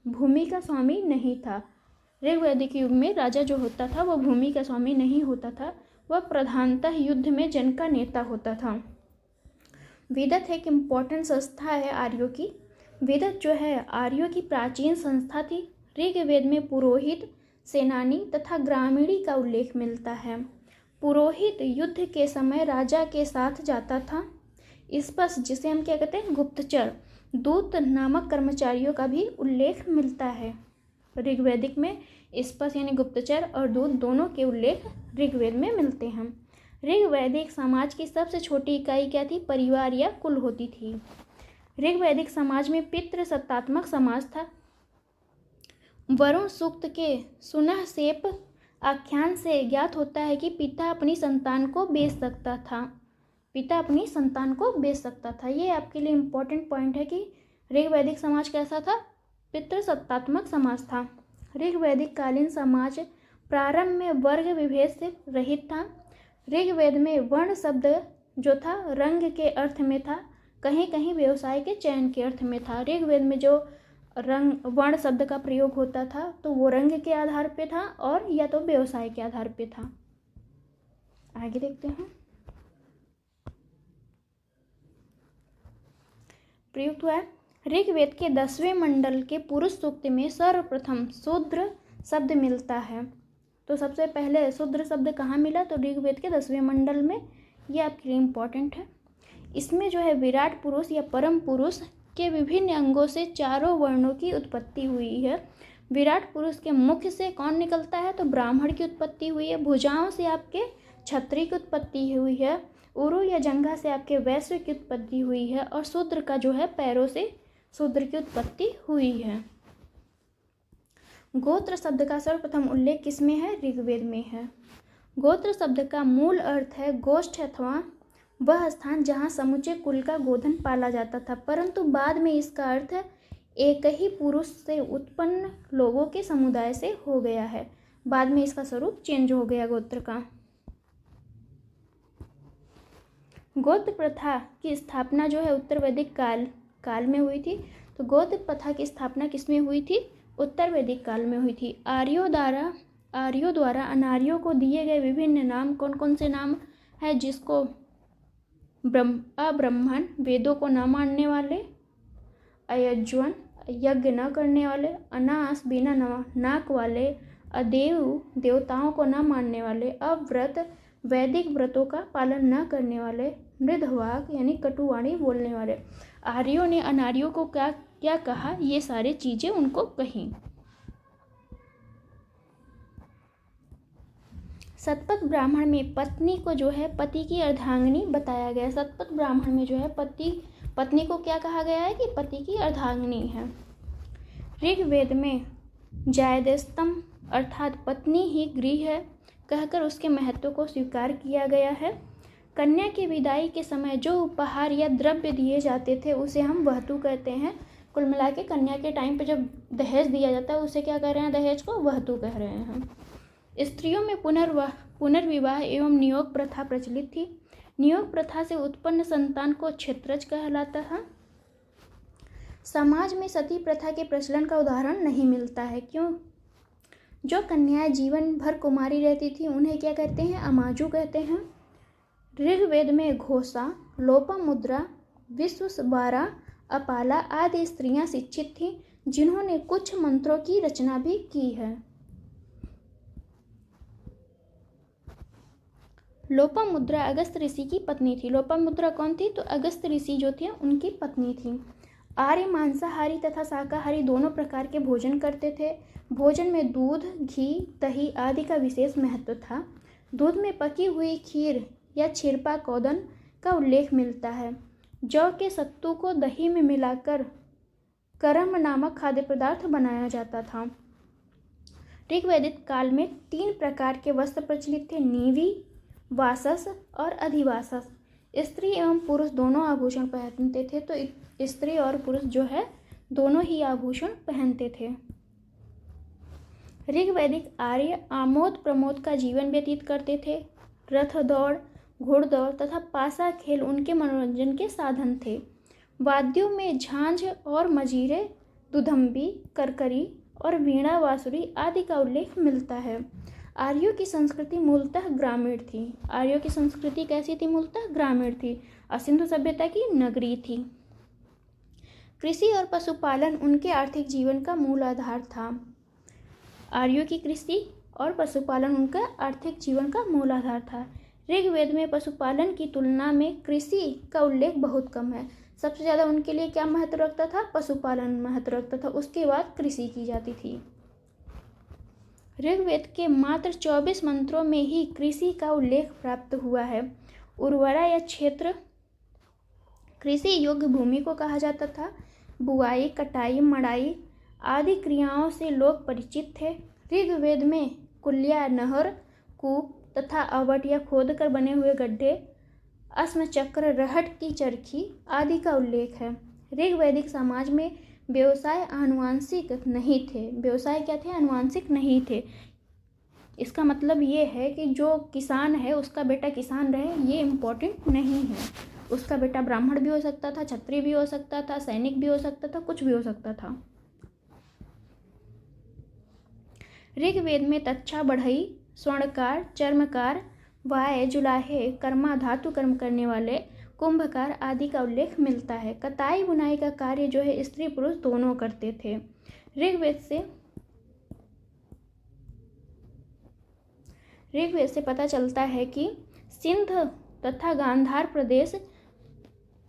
भूमि का स्वामी नहीं था। ऋग्वैदिक युग में राजा जो होता था वो भूमि का स्वामी नहीं होता था, वह प्रधानतः युद्ध में जन का नेता होता था। वेदत एक इम्पॉर्टेंट संस्था है आर्यों की। वेदत जो है आर्यों की प्राचीन संस्था थी। ऋग्वेद में पुरोहित, सेनानी तथा ग्रामीणी का उल्लेख मिलता है। पुरोहित युद्ध के समय राजा के साथ जाता था। स्पष्ट, जिसे हम क्या कहते हैं? गुप्तचर, दूत नामक कर्मचारियों का भी उल्लेख मिलता है। ऋग्वैदिक में स्पर्श यानी गुप्तचर और दूध दोनों के उल्लेख ऋग्वेद में मिलते हैं। ऋग्वैदिक समाज की सबसे छोटी इकाई क्या थी? परिवार या कुल होती थी। ऋग्वैदिक समाज में पितृ सत्तात्मक समाज था। वरुण सूक्त के सुनह सेप आख्यान से ज्ञात होता है कि पिता अपनी संतान को बेच सकता था। ये आपके लिए इम्पोर्टेंट पॉइंट है कि ऋग्वैदिक समाज कैसा था? पितृसत्तात्मक समाज था। ऋग्वैदिक कालीन समाज प्रारंभ में वर्ग विभेद से रहित था। ऋग्वेद में वर्ण शब्द जो था रंग के अर्थ में था, कहीं कहीं व्यवसाय के चयन के अर्थ में था। ऋग्वेद में जो वर्ण शब्द का प्रयोग होता था तो वो रंग के आधार पे था और या तो व्यवसाय के आधार पे था। आगे देखते हैं। प्रयुक्त हुआ है। ऋग्वेद के 10वें मंडल के पुरुष सूक्त में सर्वप्रथम शूद्र शब्द मिलता है। तो सबसे पहले शूद्र शब्द कहाँ मिला? तो ऋग्वेद के 10वें मंडल में। ये आपके लिए इम्पोर्टेंट है। इसमें जो है विराट पुरुष या परम पुरुष के विभिन्न अंगों से चारों वर्णों की उत्पत्ति हुई है। विराट पुरुष के मुख से कौन निकलता है? तो ब्राह्मण की उत्पत्ति हुई है। भुजाओं से आपके क्षत्रिय की उत्पत्ति हुई है। उरु या जंघा से आपके वैश्य की उत्पत्ति हुई है। और शूद्र का जो है पैरों से शूद्र की उत्पत्ति हुई है। गोत्र शब्द का सर्वप्रथम उल्लेख किसमें है? ऋग्वेद में है। गोत्र शब्द का मूल अर्थ है गोष्ठ अथवा वह स्थान जहाँ समुचे कुल का गोधन पाला जाता था, परंतु बाद में इसका अर्थ एक ही पुरुष से उत्पन्न लोगों के समुदाय से हो गया है। बाद में इसका स्वरूप चेंज हो गया गोत्र का। गोत्र प्रथा की स्थापना जो है उत्तर वैदिक काल में हुई थी। तो गोत्र प्रथा की स्थापना किसमें हुई थी? उत्तर वैदिक काल में हुई थी। आर्यों द्वारा अनार्यों को दिए गए विभिन्न नाम कौन कौन से नाम है? जिसको अब्राह्मण, वेदों को न मानने वाले, अयज्वन, यज्ञ न करने वाले, अनास, बिना नाक वाले, अदेव, देवताओं को न मानने वाले, अव्रत, वैदिक व्रतों का पालन न करने वाले, मृदवाक यानी कटुवाणी बोलने वाले। आर्यों ने अनार्यों को क्या कहा? ये सारी चीजें उनको कही। सतपथ ब्राह्मण में पत्नी को जो है पति की अर्धांगिनी बताया गया। सतपथ ब्राह्मण में जो है पत्नी को क्या कहा गया है? कि पति की अर्धांगिनी है। ऋग्वेद में जायदस्तम अर्थात पत्नी ही गृह है कहकर उसके महत्व को स्वीकार किया गया है। कन्या की विदाई के समय जो उपहार या द्रव्य दिए जाते थे उसे हम वहतु कहते हैं। कुल मिला के कन्या के टाइम पे जब दहेज दिया जाता है उसे क्या कह रहे हैं? दहेज को वहतु कह रहे हैं। स्त्रियों में पुनर्विवाह एवं नियोग प्रथा प्रचलित थी। नियोग प्रथा से उत्पन्न संतान को क्षेत्रज कहलाता था। समाज में सती प्रथा के प्रचलन का उदाहरण नहीं मिलता है। क्यों? जो कन्याएं जीवन भर कुमारी रहती थी उन्हें क्या कहते हैं? अमाजु कहते हैं। ऋग्वेद में घोषा, लोपामुद्रा, विश्वसबारा, अपाला आदि स्त्रियां शिक्षित थीं जिन्होंने कुछ मंत्रों की रचना भी की है। लोपामुद्रा अगस्त ऋषि की पत्नी थी। लोपामुद्रा कौन थी? तो अगस्त ऋषि जो थे उनकी पत्नी थी। आर्य मांसाहारी तथा शाकाहारी दोनों प्रकार के भोजन करते थे। भोजन में दूध, घी, दही आदि का विशेष महत्व था। दूध में पकी हुई खीर या छिरपा कौदन का उल्लेख मिलता है। जौ के सत्तू को दही में मिलाकर करम नामक खाद्य पदार्थ बनाया जाता था। ऋग्वैदिक काल में 3 प्रकार के वस्त्र प्रचलित थे: नीवी, वासस और अधिवासस। स्त्री एवं पुरुष दोनों आभूषण पहनते थे। तो स्त्री और पुरुष जो है दोनों ही आभूषण पहनते थे। ऋग्वैदिक आर्य आमोद प्रमोद का जीवन व्यतीत करते थे। रथ दौड़, घुड़दौड़ तथा पासा खेल उनके मनोरंजन के साधन थे। वाद्यों में झांझ और मजीरे, दुधंबी, करकरी और वीणा बांसुरी आदि का उल्लेख मिलता है। आर्यों की संस्कृति मूलतः ग्रामीण थी। आर्यों की संस्कृति कैसी थी? मूलतः ग्रामीण थी और सिंधु सभ्यता की नगरीय थी। कृषि और पशुपालन उनके आर्थिक जीवन का मूल आधार था। आर्यों की कृषि और पशुपालन उनका आर्थिक जीवन का मूल आधार था। ऋग्वेद में पशुपालन की तुलना में कृषि का उल्लेख बहुत कम है। सबसे ज़्यादा उनके लिए क्या महत्व रखता था? पशुपालन महत्व रखता था। उसके बाद कृषि की जाती थी। ऋग्वेद के मात्र 24 मंत्रों में ही कृषि का उल्लेख प्राप्त हुआ है। उर्वरा या क्षेत्र कृषि योग्य भूमि को कहा जाता था। बुआई, कटाई, मड़ाई आदि क्रियाओं से लोग परिचित थे। ऋग्वेद में कुल्या, नहर, कूप तथा अवट या खोद कर बने हुए गड्ढे, अस्म चक्र, रहट की चरखी आदि का उल्लेख है। ऋग्वैदिक समाज में व्यवसाय आनुवांशिक नहीं थे। व्यवसाय क्या थे? आनुवांशिक नहीं थे। इसका मतलब ये है कि जो किसान है उसका बेटा किसान रहे, ये इम्पोर्टेंट नहीं है। उसका बेटा ब्राह्मण भी हो सकता था, क्षत्रिय भी हो सकता था, सैनिक भी हो सकता था, कुछ भी हो सकता था। ऋग्वेद में तक्षा, बढ़ई, स्वर्णकार, चर्मकार, वाय, जुलाहे, कर्मा, धातु कर्म करने वाले, कुंभकार आदि का उल्लेख मिलता है। कताई बुनाई का कार्य जो है स्त्री पुरुष दोनों करते थे। ऋग्वेद से पता चलता है कि सिंध तथा गांधार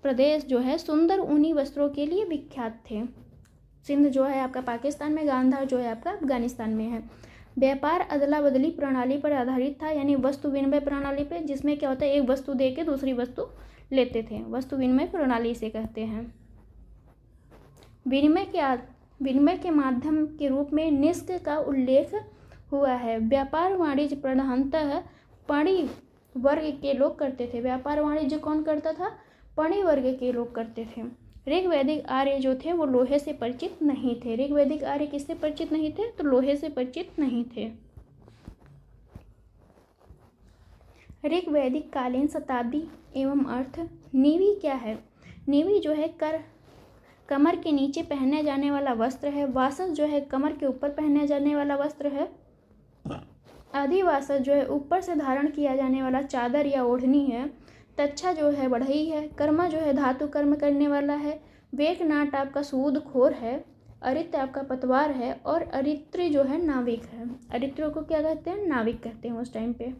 प्रदेश जो है सुंदर ऊनी वस्त्रों के लिए विख्यात थे। सिंध जो है आपका पाकिस्तान में, गांधार जो है आपका अफगानिस्तान में है। व्यापार अदला बदली प्रणाली पर आधारित था, यानी वस्तु विनिमय प्रणाली पे, जिसमें क्या होता है एक वस्तु दे के दूसरी वस्तु लेते थे। वस्तु विनिमय प्रणाली इसे कहते हैं। विनिमय के माध्यम के रूप में निष्क का उल्लेख हुआ है। व्यापार वाणिज्य प्रधानतः पणी वर्ग के लोग करते थे। व्यापार वाणिज्य कौन करता था? पणी वर्ग के लोग करते थे। ऋग्वैदिक आर्य जो थे वो लोहे से परिचित नहीं थे। ऋग्वैदिक आर्य किससे परिचित नहीं थे? तो लोहे से परिचित नहीं थे। ऋग्वैदिक कालीन शताब्दी एवं अर्थ। नीवी क्या है? नीवी जो है कमर के नीचे पहने जाने वाला वस्त्र है। वासस जो है कमर के ऊपर पहने जाने वाला वस्त्र है। अधिवासस जो है ऊपर से धारण किया जाने वाला चादर या ओढ़नी है। तच्छा जो है बढ़ई है। कर्मा जो है धातु कर्म करने वाला है। वेकनाट आपका सूदखोर है। अरित्र आपका पतवार है। और अरित्री जो है नाविक है। अरित्रों को क्या कहते हैं? नाविक कहते हैं उस टाइम पे।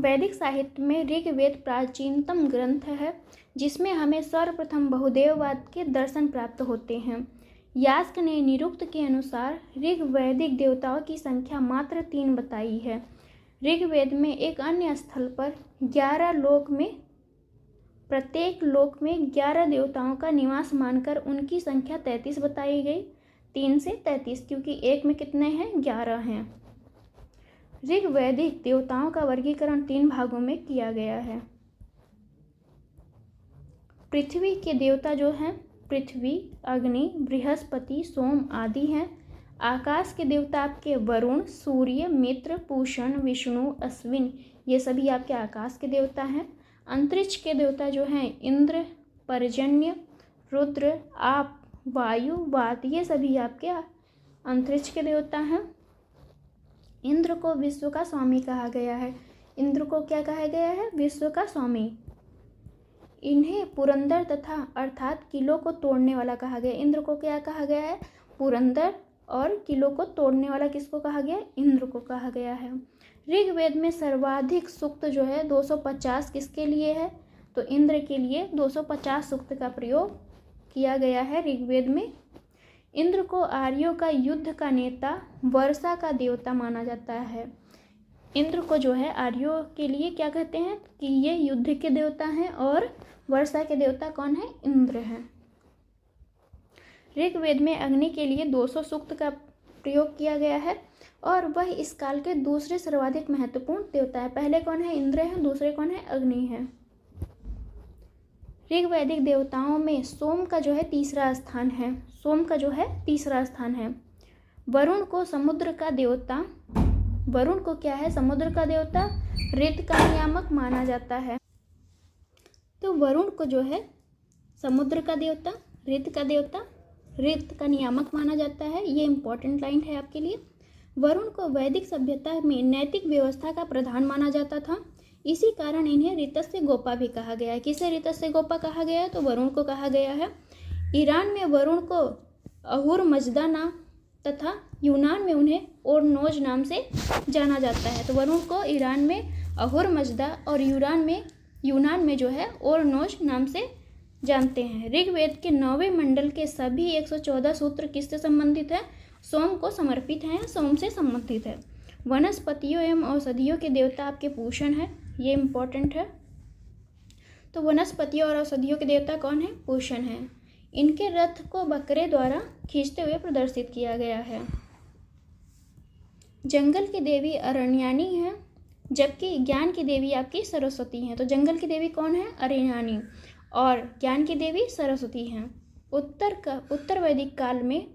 वैदिक साहित्य में ऋग्वेद प्राचीनतम ग्रंथ है, जिसमें हमें सर्वप्रथम बहुदेववाद के दर्शन प्राप्त होते हैं। यास्क ने निरुक्त के अनुसार ऋग्वैदिक देवताओं की संख्या मात्र 3 बताई है। ऋग्वेद में एक अन्य स्थल पर 11 लोक में प्रत्येक लोक में 11 देवताओं का निवास मानकर उनकी संख्या 33 बताई गई। 3 से 33, क्योंकि एक में कितने हैं? 11 हैं। ऋग्वैदिक देवताओं का वर्गीकरण 3 भागों में किया गया है। पृथ्वी के देवता जो हैं पृथ्वी, अग्नि, बृहस्पति, सोम आदि हैं। आकाश के देवता आपके वरुण, सूर्य, मित्र, पूषण, विष्णु, अश्विन, ये सभी आपके आकाश के देवता हैं। अंतरिक्ष के देवता जो हैं इंद्र, पर्जन्य, रुद्र, आप, वायु, वात, ये सभी आपके अंतरिक्ष के देवता हैं। इंद्र को विश्व का स्वामी कहा गया है। इंद्र को क्या कहा गया है? विश्व का स्वामी। इन्हें पुरंदर तथा अर्थात किलों को तोड़ने वाला कहा गया। इंद्र को क्या कहा गया है? पुरंदर। और किलों को तोड़ने वाला किसको कहा गया? इंद्र को कहा गया है। ऋग्वेद में सर्वाधिक सूक्त जो है 250 किसके लिए है? तो इंद्र के लिए 250 सूक्त का प्रयोग किया गया है ऋग्वेद में। इंद्र को आर्यों का युद्ध का नेता, वर्षा का देवता माना जाता है। इंद्र को जो है आर्यों के लिए क्या कहते हैं कि ये युद्ध के देवता हैं, और वर्षा के देवता कौन है? इंद्र हैं। ऋग्वेद में अग्नि के लिए 200 सूक्त का प्रयोग किया गया है, और वह इस काल के दूसरे सर्वाधिक महत्वपूर्ण देवता है। पहले कौन है? इंद्र है। दूसरे कौन है? अग्नि है। ऋग्वैदिक देवताओं में सोम का जो है तीसरा स्थान है। सोम का जो है तीसरा स्थान है। वरुण को समुद्र का देवता, वरुण को क्या है? समुद्र का देवता, ऋत का नियामक माना जाता है। तो वरुण को जो है समुद्र का देवता, ऋत का देवता, ऋत का नियामक माना जाता है। ये इंपॉर्टेंट लाइन है आपके लिए। वरुण को वैदिक सभ्यता में नैतिक व्यवस्था का प्रधान माना जाता था। इसी कारण इन्हें ऋतस्य गोपा भी कहा गया है। किसे ऋतस्य गोपा कहा गया है? तो वरुण को कहा गया है। ईरान में वरुण को अहुर मजदा नाम तथा यूनान में उन्हें ओरनोज नाम से जाना जाता है। तो वरुण को ईरान में अहुर मजदा और यूनान में जो है ओरनोज नाम से जानते हैं। ऋग्वेद के 9वें मंडल के सभी 114 सूत्र किससे संबंधित है? सोम को समर्पित है या सोम से संबंधित है। वनस्पतियों एवं औषधियों के देवता आपके पूषण है, ये इम्पोर्टेंट है। तो वनस्पतियों और औषधियों के देवता कौन है? पूषण है। इनके रथ को बकरे द्वारा खींचते हुए प्रदर्शित किया गया है। जंगल की देवी अरण्यानी है, जबकि ज्ञान की देवी आपकी सरस्वती है। तो जंगल की देवी कौन है? अरण्यानी, और ज्ञान की देवी सरस्वती हैं। उत्तर वैदिक काल में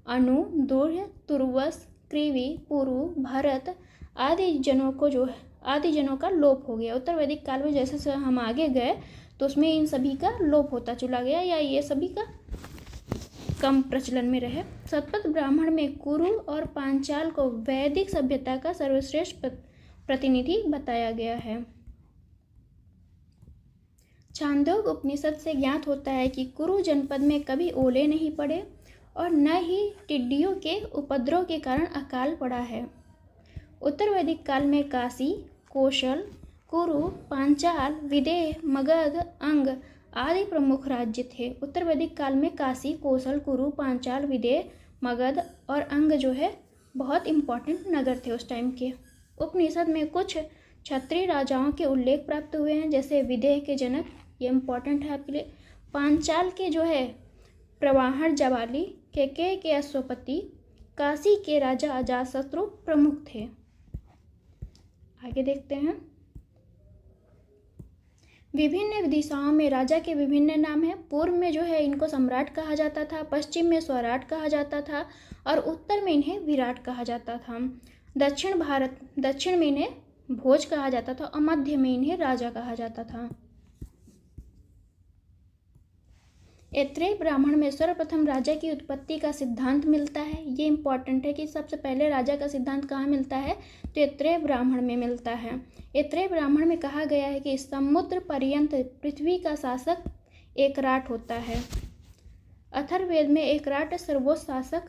अनु, दुर्य, तुर्वस, कृवि, पुरु, भरत आदि जनों का लोप हो गया। उत्तर वैदिक काल में जैसे हम आगे गए तो उसमें इन सभी का लोप होता चला गया, या ये सभी का कम प्रचलन में रहे। शतपथ ब्राह्मण में कुरु और पांचाल को वैदिक सभ्यता का सर्वश्रेष्ठ प्रतिनिधि बताया गया है। छांदोग्य उपनिषद से ज्ञात होता है कि कुरु जनपद में कभी ओले नहीं पड़े और न ही टिड्डियों के उपद्रव के कारण अकाल पड़ा है। उत्तर वैदिक काल में काशी, कौशल, कुरु, पांचाल, विदेह, मगध, अंग आदि प्रमुख राज्य थे। उत्तर वैदिक काल में काशी, कौशल, कुरु, पांचाल, विदेह, मगध और अंग जो है बहुत इंपॉर्टेंट नगर थे उस टाइम के। उपनिषद में कुछ क्षत्रिय राजाओं के उल्लेख प्राप्त हुए हैं, जैसे विदेह के जनक, ये इंपॉर्टेंट है आपके लिए। पांचाल के जो है प्रवाहण जवाली, के अश्वपति, काशी के राजा अजातशत्रु प्रमुख थे। आगे देखते हैं। विभिन्न दिशाओं में राजा के विभिन्न नाम हैं। पूर्व में जो है इनको सम्राट कहा जाता था, पश्चिम में स्वराट कहा जाता था और उत्तर में इन्हें विराट कहा जाता था। दक्षिण में इन्हें भोज कहा जाता था और मध्य में इन्हें राजा कहा जाता था। ऐत्रेय ब्राह्मण में सर्वप्रथम राजा की उत्पत्ति का सिद्धांत मिलता है। ये इंपॉर्टेंट है कि सबसे पहले राजा का सिद्धांत कहाँ मिलता है? तो ऐत्रेय ब्राह्मण में मिलता है। ऐत्रेय ब्राह्मण में कहा गया है कि समुद्र पर्यंत पृथ्वी का शासक एकराट होता है। अथर्ववेद में एकराट सर्वोच्च शासक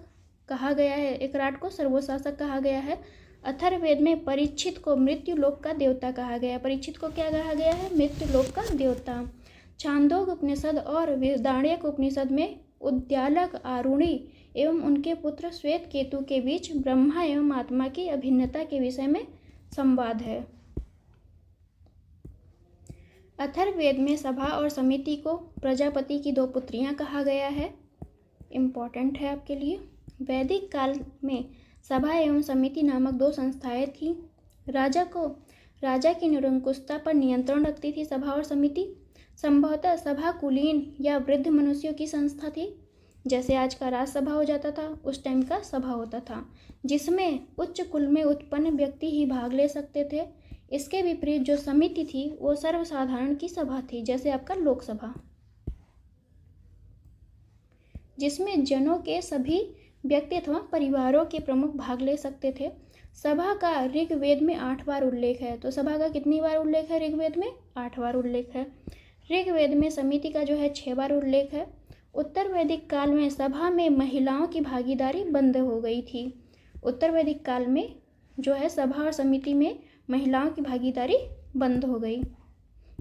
कहा गया है, एकराट को सर्वोच्च शासक कहा गया है। अथर्ववेद में परीक्षित को मृत्यु लोक का देवता कहा गया है। परीक्षित को क्या कहा गया है? मृत्यु लोक का देवता। छांदोग्य उपनिषद और वेदारण्यक उपनिषद में उद्यालक, आरुणि एवं उनके पुत्र श्वेत केतु के बीच ब्रह्मा एवं आत्मा की अभिन्नता के विषय में संवाद है। अथर्ववेद में सभा और समिति को प्रजापति की 2 पुत्रियां कहा गया है। इम्पॉर्टेंट है आपके लिए। वैदिक काल में सभा एवं समिति नामक 2 संस्थाएं थीं। राजा की निरंकुशता पर नियंत्रण रखती थी सभा और समिति। संभवतः सभा कुलीन या वृद्ध मनुष्यों की संस्था थी। जैसे आज का राजसभा हो जाता था, उस टाइम का सभा होता था, जिसमें उच्च कुल में उत्पन्न व्यक्ति ही भाग ले सकते थे। इसके विपरीत जो समिति थी वो सर्वसाधारण की सभा थी, जैसे आपका लोकसभा, जिसमें जनों के सभी व्यक्ति अथवा परिवारों के प्रमुख भाग ले सकते थे। सभा का ऋग्वेद में 8 बार उल्लेख है। तो सभा का कितनी बार उल्लेख है ऋग्वेद में? 8 बार उल्लेख है। ऋग्वेद में समिति का जो है 6 बार उल्लेख है। उत्तर वैदिक काल में सभा में महिलाओं की भागीदारी बंद हो गई थी। उत्तर वैदिक काल में जो है सभा और समिति में महिलाओं की भागीदारी बंद हो गई,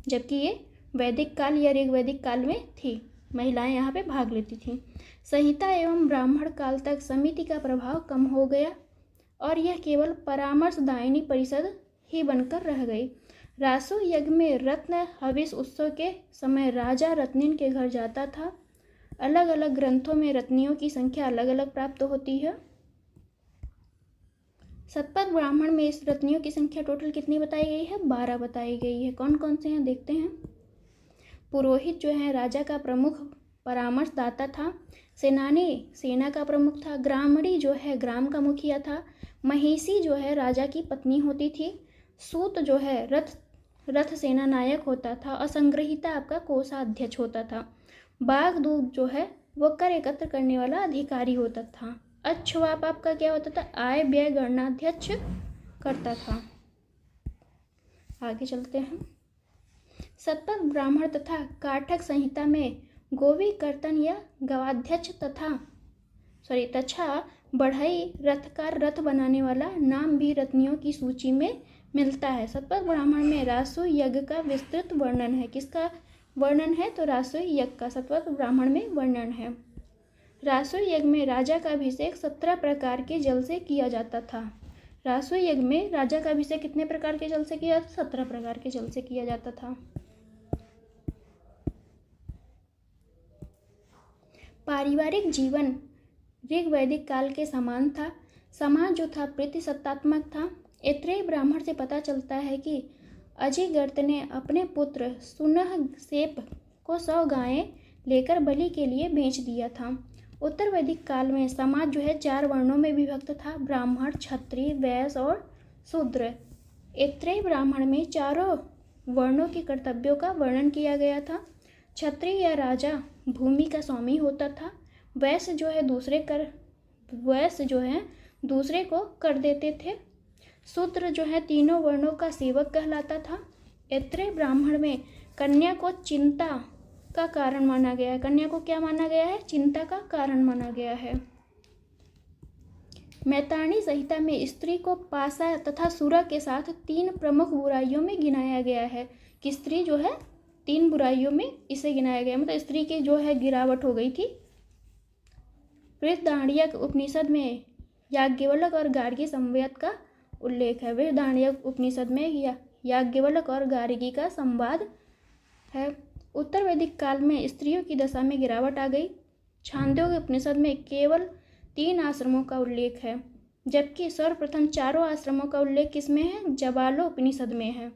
जबकि ये वैदिक काल या ऋग्वैदिक काल में थी, महिलाएं यहाँ पे भाग लेती थीं। संहिता एवं ब्राह्मण काल तक समिति का प्रभाव कम हो गया और यह केवल परामर्शदायिनी परिषद ही बनकर रह गई। रासो यज्ञ में रत्न हविष उत्सव के समय राजा रत्निन के घर जाता था। अलग अलग ग्रंथों में रत्नियों की संख्या अलग अलग प्राप्त होती है। शतपथ ब्राह्मण में इस रत्नियों की संख्या टोटल कितनी बताई गई है? 12 बताई गई है। कौन कौन से हैं देखते हैं। पुरोहित जो है राजा का प्रमुख परामर्शदाता था। सेनानी सेना का प्रमुख था। ग्रामणी जो है ग्राम का मुखिया था। महिषी जो है राजा की पत्नी होती थी। सूत जो है रथ सेना नायक होता था। और संग्रहिता आपका कोषाध्यक्ष होता था। बागदूत जो है वो कर एकत्र करने वाला अधिकारी होता था। अच्छवाप आपका क्या होता था? आय व्यय गणनाध्यक्ष करता था। आगे चलते हैं। शतपथ ब्राह्मण तथा काठक संहिता में गोवी कर्तन या गवाध्यक्ष तथा बढ़ई रथकार रथ बनाने वाला नाम भी रत्नियों की सूची में मिलता है। शतपथ ब्राह्मण में रासो यज्ञ का विस्तृत वर्णन है। किसका वर्णन है? तो रासो यज्ञ का शतपथ ब्राह्मण में वर्णन है। रासो यज्ञ में राजा का अभिषेक 17 प्रकार के जल से किया जाता था। रासो यज्ञ में राजा का अभिषेक कितने प्रकार के जल से किया जाता? 17 प्रकार के जल से किया जाता था। पारिवारिक जीवन ऋग वैदिक काल के समान था। समाज जो था प्रतिसत्तात्मक था। ऐत्रेय ब्राह्मण से पता चलता है कि अजिगर्त ने अपने पुत्र सुनहसेप को 100 गायें लेकर बलि के लिए बेच दिया था। उत्तर वैदिक काल में समाज जो है 4 वर्णों में विभक्त था, ब्राह्मण, क्षत्रिय, वैश्य और शूद्र। ऐत्रेय ब्राह्मण में चारों वर्णों के कर्तव्यों का वर्णन किया गया था। क्षत्रिय या राजा भूमि का स्वामी होता था। वैश्य जो है दूसरे को कर देते थे। शूद्र जो है तीनों वर्णों का सेवक कहलाता था। ऐत्रेय ब्राह्मण में कन्या को चिंता का कारण माना गया है। कन्या को क्या माना गया है? चिंता का कारण माना गया है। मैतारणी संहिता में स्त्री को पासा तथा सुरा के साथ 3 प्रमुख बुराइयों में गिनाया गया है कि स्त्री जो है 3 बुराइयों में इसे गिनाया गया, मतलब स्त्री की जो है गिरावट हो गई थी। बृहदारण्यक उपनिषद में याज्ञवल्क्य और गार्गी संवाद का उल्लेख है। बृहदारण्यक उपनिषद में याज्ञवल्क्य और गार्गी का संवाद है। उत्तर वैदिक काल में स्त्रियों की दशा में गिरावट आ गई। छांदोग्य उपनिषद में केवल 3 आश्रमों का उल्लेख है, जबकि सर्वप्रथम 4 आश्रमों का उल्लेख किसमें है? जबालो उपनिषद में है।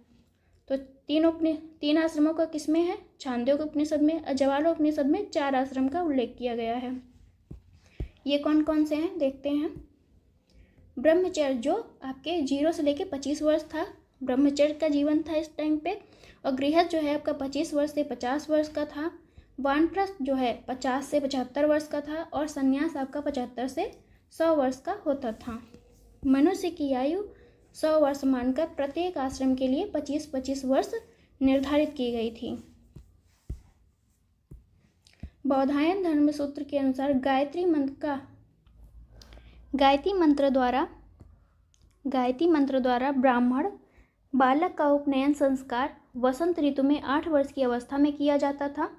तो 3 आश्रमों का किसमें है? छांदोग्य उपनिषद में। और जबालो उपनिषद में 4 आश्रम का उल्लेख किया गया है। ये कौन कौन से हैं देखते हैं। ब्रह्मचर्य जो आपके 0 से लेकर 25 वर्ष था, ब्रह्मचर्य का जीवन था इस टाइम पे। और गृहस्थ जो है आपका 25 वर्ष से 50 वर्ष का था। वानप्रस्थ जो है 50 से 75 वर्ष का था। और संन्यास आपका 75 से 100 वर्ष का होता था। मनुष्य की आयु 100 वर्ष मानकर प्रत्येक आश्रम के लिए 25-25 वर्ष निर्धारित की गई थी। बौधायन धर्म सूत्र के अनुसार गायत्री मंत्र द्वारा ब्राह्मण बालक का उपनयन संस्कार वसंत ऋतु में 8 वर्ष की अवस्था में किया जाता था।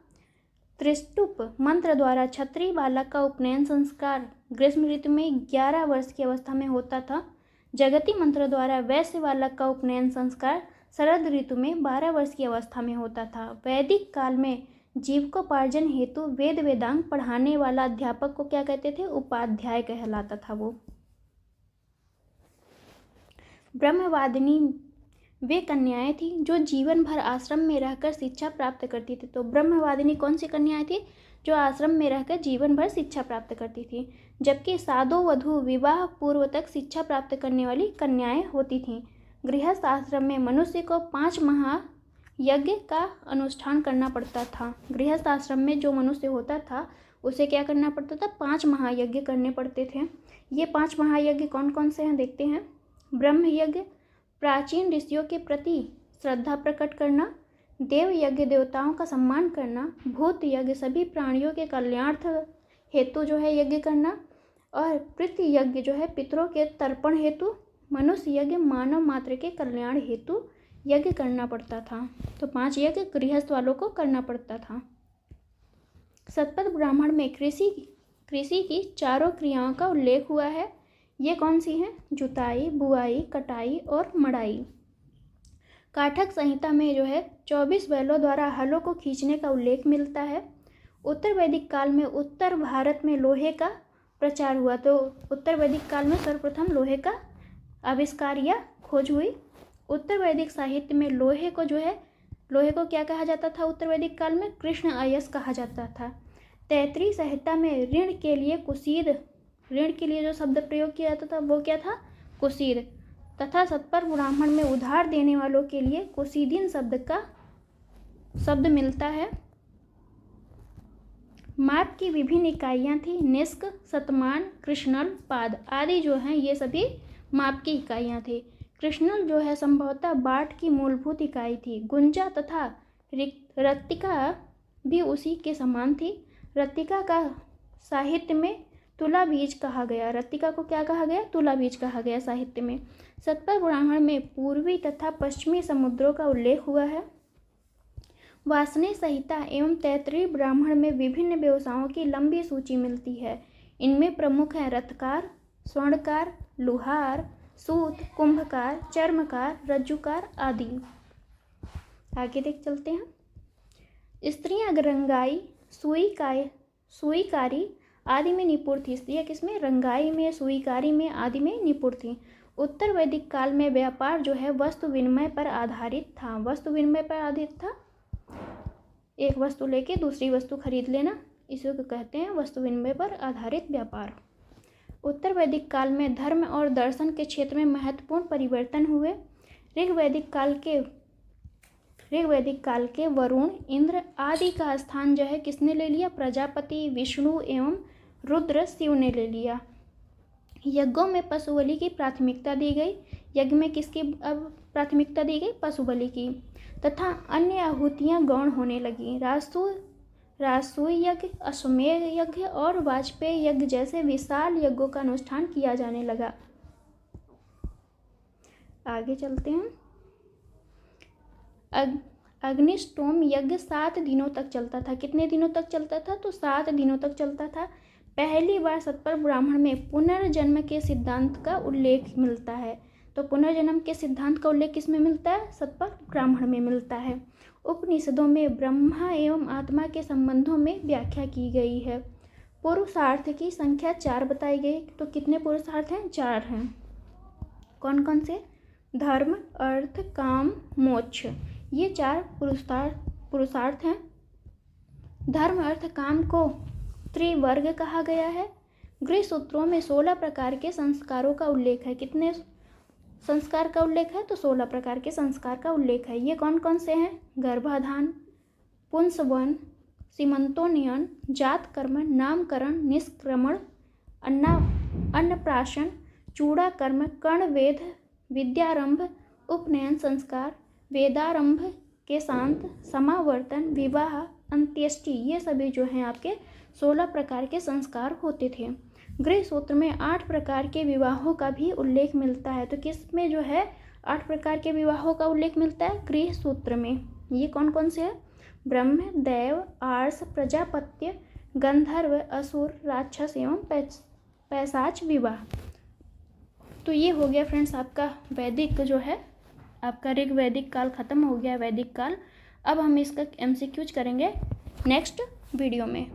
त्रिष्टुप मंत्र द्वारा क्षत्रिय बालक का उपनयन संस्कार ग्रीष्म ऋतु में 11 वर्ष की अवस्था में होता था। जगती मंत्र द्वारा वैश्य बालक का उपनयन संस्कार शरद ऋतु में 12 वर्ष की अवस्था में होता था। वैदिक काल में जीविकोपार्जन हेतु वेद वेदांग पढ़ाने वाला अध्यापक को क्या कहते थे? उपाध्याय कहलाता था वो। ब्रह्मवादिनी वे कन्याएं थी जो जीवन भर आश्रम में रहकर शिक्षा प्राप्त करती थी। तो ब्रह्मवादिनी कौन सी कन्याएं थी? जो आश्रम में रहकर जीवन भर शिक्षा प्राप्त करती थी। जबकि साधो वधु विवाह पूर्व तक शिक्षा प्राप्त करने वाली कन्याएं होती थीं। गृहस्थ आश्रम में मनुष्य को 5 महायज्ञ का अनुष्ठान करना पड़ता था। गृहस्थ आश्रम में जो मनुष्य होता था उसे क्या करना पड़ता था? 5 महायज्ञ करने पड़ते थे। ये 5 महायज्ञ कौन कौन से हैं देखते हैं। ब्रह्म यज्ञ, प्राचीन ऋषियों के प्रति श्रद्धा प्रकट करना। देव यज्ञ, देवताओं का सम्मान करना। भूत यज्ञ, सभी प्राणियों के कल्याणार्थ हेतु जो है यज्ञ करना। और पितृ यज्ञ जो है पितरों के तर्पण हेतु। मनुष्य यज्ञ, मानव मात्र के कल्याण हेतु यज्ञ करना पड़ता था। तो 5 यज्ञ गृहस्थ वालों को करना पड़ता था। शतपथ ब्राह्मण में कृषि की 4 क्रियाओं का उल्लेख हुआ है। ये कौन सी हैं? जुताई, बुआई, कटाई और मड़ाई। काठक संहिता में जो है 24 बैलों द्वारा हलों को खींचने का उल्लेख मिलता है। उत्तर वैदिक काल में उत्तर भारत में लोहे का प्रचार हुआ। तो उत्तर वैदिक काल में सर्वप्रथम लोहे का आविष्कार या खोज हुई। उत्तर वैदिक साहित्य में लोहे को क्या कहा जाता था? उत्तर वैदिक काल में कृष्ण अयस कहा जाता था। तैत्रीय संहिता में ऋण के लिए जो शब्द प्रयोग किया जाता था वो क्या था? कुसीद। तथा शतपथ ब्राह्मण में उधार देने वालों के लिए कुसीदीन शब्द मिलता है। माप की विभिन्न इकाइयाँ थी। निष्क, शतमान, कृष्णल, पाद आदि जो हैं ये सभी माप की इकाइयाँ थी। कृष्णल जो है संभवतः बाट की मूलभूत इकाई थी। गुंजा तथा रत्तिका भी उसी के समान थी। रत्तिका का साहित्य में तुला बीज कहा गया। रत्तिका को क्या कहा गया? तुला बीज कहा गया साहित्य में। शतपथ ब्राह्मण में पूर्वी तथा पश्चिमी समुद्रों का उल्लेख हुआ है। वासने संहिता एवं तैत्तिरीय ब्राह्मण में विभिन्न व्यवसायों की लंबी सूची मिलती है। इनमें प्रमुख हैं रथकार, स्वर्णकार, लुहार, सूत, कुंभकार, चर्मकार, रज्जुकार आदि। आगे देख चलते हैं। स्त्रियां रंगाई, सुईकारी आदि में निपुण थी। स्त्रियां किसमें? रंगाई में, सुईकारी में आदि में निपुण थी। उत्तर वैदिक काल में व्यापार जो है वस्तु विनिमय पर आधारित था। वस्तु विनिमय पर आधारित था, एक वस्तु लेके दूसरी वस्तु खरीद लेना, इसी को कहते हैं वस्तु विनिमय पर आधारित व्यापार। उत्तर वैदिक काल में धर्म और दर्शन के क्षेत्र में महत्वपूर्ण परिवर्तन हुए। ऋग्वैदिक काल के वरुण, इंद्र आदि का स्थान जो है किसने ले लिया? प्रजापति, विष्णु एवं रुद्र, शिव ने ले लिया। यज्ञों में पशु बलि की प्राथमिकता दी गई। यज्ञ में किसकी अब प्राथमिकता दी गई? पशु बलि की। तथा अन्य आहुतियां गौण होने लगी। राजसूय यज्ञ, अश्वमेध यज्ञ और वाजपेय यज्ञ जैसे विशाल यज्ञों का अनुष्ठान किया जाने लगा। आगे चलते हैं। अग्निष्टोम यज्ञ 7 दिनों तक चलता था। कितने दिनों तक चलता था? तो 7 दिनों तक चलता था। पहली बार सतपर ब्राह्मण में पुनर्जन्म के सिद्धांत का उल्लेख मिलता है। तो पुनर्जन्म के सिद्धांत का उल्लेख किसमें मिलता है? सतपर ब्राह्मण में मिलता है। उपनिषदों में ब्रह्मा एवं आत्मा के संबंधों में व्याख्या की गई है। पुरुषार्थ की संख्या 4 बताई गई। तो कितने पुरुषार्थ हैं? 4 हैं। कौन कौन से? धर्म, अर्थ, काम, मोक्ष, ये 4 पुरुषार्थ हैं। धर्म, अर्थ, काम को त्रिवर्ग कहा गया है। गृह सूत्रों में 16 प्रकार के संस्कारों का उल्लेख है। कितने संस्कार का उल्लेख है? तो 16 प्रकार के संस्कार का उल्लेख है। ये कौन कौन से हैं? गर्भाधान, पुंसवन, सीमंतोन्नयन, जातकर्म, नामकरण, निष्क्रमण, अन्नप्राशन, चूड़ाकर्म, कर्णवेध, विद्यारंभ, उपनयन संस्कार, वेदारंभ के शांत, समावर्तन, विवाह, अंत्येष्टि, ये सभी जो हैं आपके 16 प्रकार के संस्कार होते थे। गृह सूत्र में 8 प्रकार के विवाहों का भी उल्लेख मिलता है। तो किस में जो है 8 प्रकार के विवाहों का उल्लेख मिलता है? गृह सूत्र में। ये कौन कौन से हैं? ब्रह्म, देव, आर्ष, प्रजापत्य, गंधर्व, असुर, राक्षस एवं पैशाच विवाह। तो ये हो गया फ्रेंड्स आपका वैदिक जो है, आपका ऋग्वैदिक काल खत्म हो गया, वैदिक काल। अब हम इसका MCQs करेंगे नेक्स्ट वीडियो में।